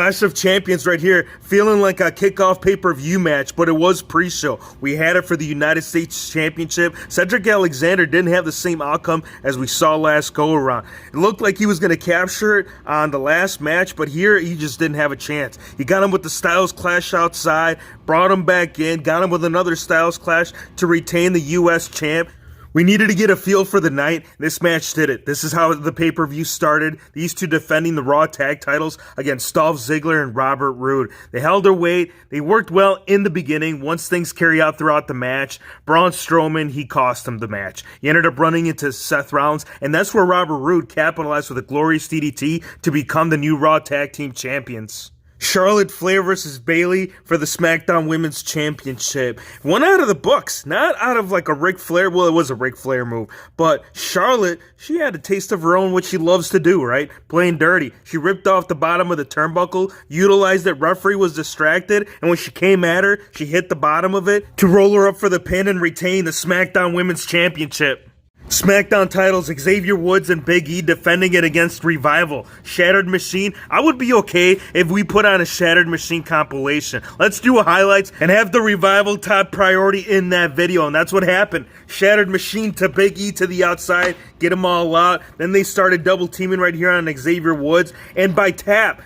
Clash of Champions right here, feeling like a kickoff pay-per-view match, but it was pre-show. We had it for the United States Championship. Cedric Alexander didn't have the same outcome as we saw last go-around. It looked like he was going to capture it on the last match, but here he just didn't have a chance. He got him with the Styles Clash outside, brought him back in, got him with another Styles Clash to retain the U.S. champ. We needed to get a feel for the night. This match did it. This is how the pay-per-view started. These two defending the Raw tag titles against Dolph Ziggler and Robert Roode. They held their weight. They worked well in the beginning. Once things carry out throughout the match, Braun Strowman, he cost him the match. He ended up running into Seth Rollins, and that's where Robert Roode capitalized with a glorious DDT to become the new Raw Tag Team Champions. Charlotte Flair versus Bayley for the Smackdown Women's Championship. One out of the books, not out of like a Ric Flair. Well, it was a Ric Flair move, but Charlotte, she had a taste of her own, what she loves to do, right? Playing dirty. She ripped off the bottom of the turnbuckle, utilized it, referee was distracted, and when she came at her, she hit the bottom of it to roll her up for the pin and retain the Smackdown Women's Championship. SmackDown titles, Xavier Woods and Big E defending it against Revival. Shattered Machine, I would be okay if we put on a Shattered Machine compilation. Let's do a highlights and have the Revival top priority in that video, and that's what happened. Shattered Machine to Big E to the outside, get them all out. Then they started double teaming right here on Xavier Woods, and by tap,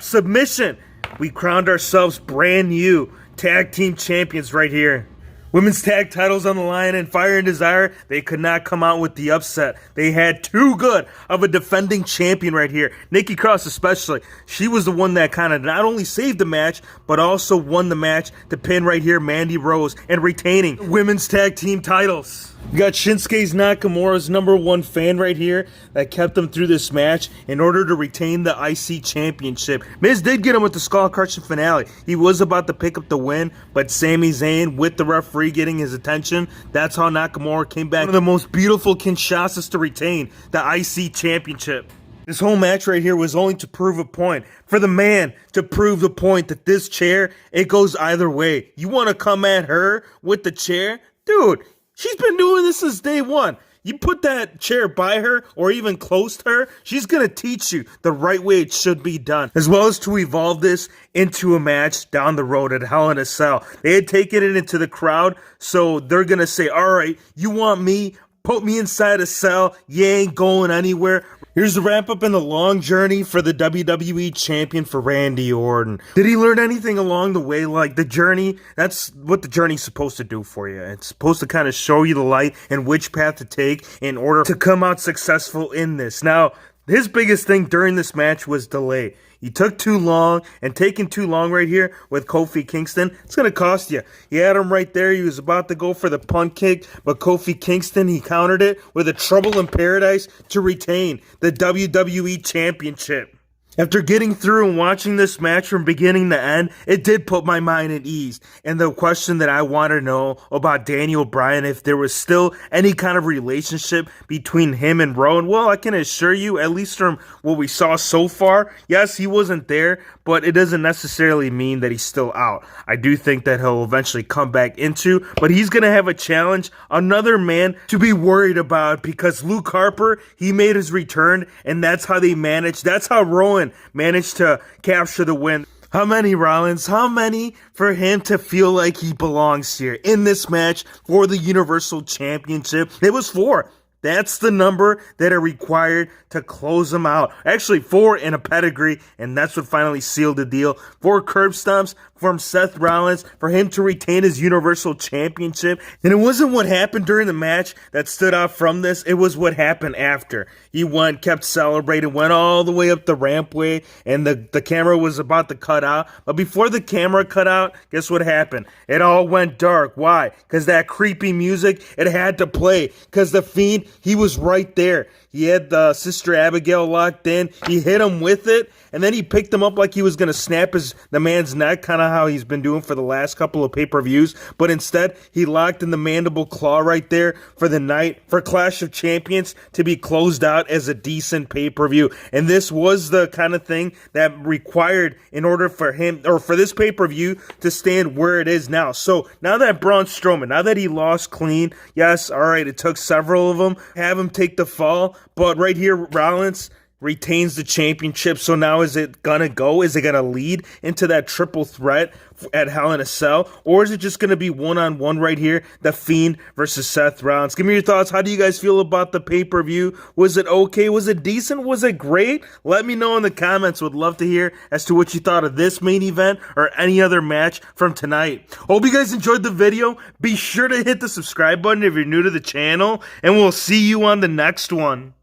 submission, we crowned ourselves brand new tag team champions right here. Women's tag titles on the line, and Fire and Desire, they could not come out with the upset. They had too good of a defending champion right here. Nikki Cross especially. She was the one that kind of not only saved the match, but also won the match to pin right here Mandy Rose and retaining women's tag team titles. We got Shinsuke Nakamura's #1 fan right here that kept him through this match in order to retain the IC Championship. Miz did get him with the Skull Crushing finale. He was about to pick up the win, but Sami Zayn, with the referee getting his attention, that's how Nakamura came back. One of the most beautiful Kinshasas to retain the IC Championship. This whole match right here was only to prove a point. For the man to prove the point that this chair, it goes either way. You want to come at her with the chair? Dude, she's been doing this since day one. You put that chair by her or even close to her, she's going to teach you the right way it should be done. As well as to evolve this into a match down the road at Hell in a Cell. They had taken it into the crowd, so they're going to say, all right, you want me? Put me inside a cell. You ain't going anywhere. Here's the wrap up in the long journey for the WWE champion for Randy Orton. Did he learn anything along the way? Like the journey, that's what the journey's supposed to do for you. It's supposed to kind of show you the light and which path to take in order to come out successful in this. Now, his biggest thing during this match was delay. He took too long, and taking too long right here with Kofi Kingston, it's going to cost you. He had him right there. He was about to go for the punt kick, but Kofi Kingston, he countered it with a Trouble in Paradise to retain the WWE Championship. After getting through and watching this match from beginning to end, it did put my mind at ease. And the question that I want to know about Daniel Bryan, if there was still any kind of relationship between him and Rowan, well, I can assure you, at least from what we saw so far, yes, he wasn't there, but it doesn't necessarily mean that he's still out. I do think that he'll eventually come back into, but he's going to have a challenge, another man to be worried about, because Luke Harper, he made his return, and that's how they managed, that's how Rowan managed to capture the win. How many, Rollins? How many for him to feel like he belongs here in this match for the Universal Championship? It was 4. That's the number that are required to close him out. Actually, 4 in a pedigree, and that's what finally sealed the deal. 4 curb stomps from Seth Rollins for him to retain his Universal Championship. And it wasn't what happened during the match that stood out from this. It was what happened after. He kept celebrating, went all the way up the rampway, and the camera was about to cut out. But before the camera cut out, guess what happened? It all went dark. Why? Because that creepy music, it had to play. Because the Fiend, he was right there. He had the Sister Abigail locked in. He hit him with it, and then he picked him up like he was going to snap the man's neck, kind of how he's been doing for the last couple of pay-per-views. But instead, he locked in the mandible claw right there for the night, for Clash of Champions to be closed out as a decent pay-per-view. And this was the kind of thing that required in order for him, or for this pay-per-view to stand where it is now. So now that Braun Strowman, now that he lost clean, yes, all right, it took several of them, have him take the fall. But right here, Rollins, retains the championship. So now is it gonna go? Is it gonna lead into that triple threat at Hell in a Cell? Or is it just gonna be one-on-one right here? The Fiend versus Seth Rollins. Give me your thoughts. How do you guys feel about the pay-per-view? Was it okay? Was it decent? Was it great? Let me know in the comments. Would love to hear as to what you thought of this main event or any other match from tonight. Hope you guys enjoyed the video. Be sure to hit the subscribe button if you're new to the channel, and we'll see you on the next one.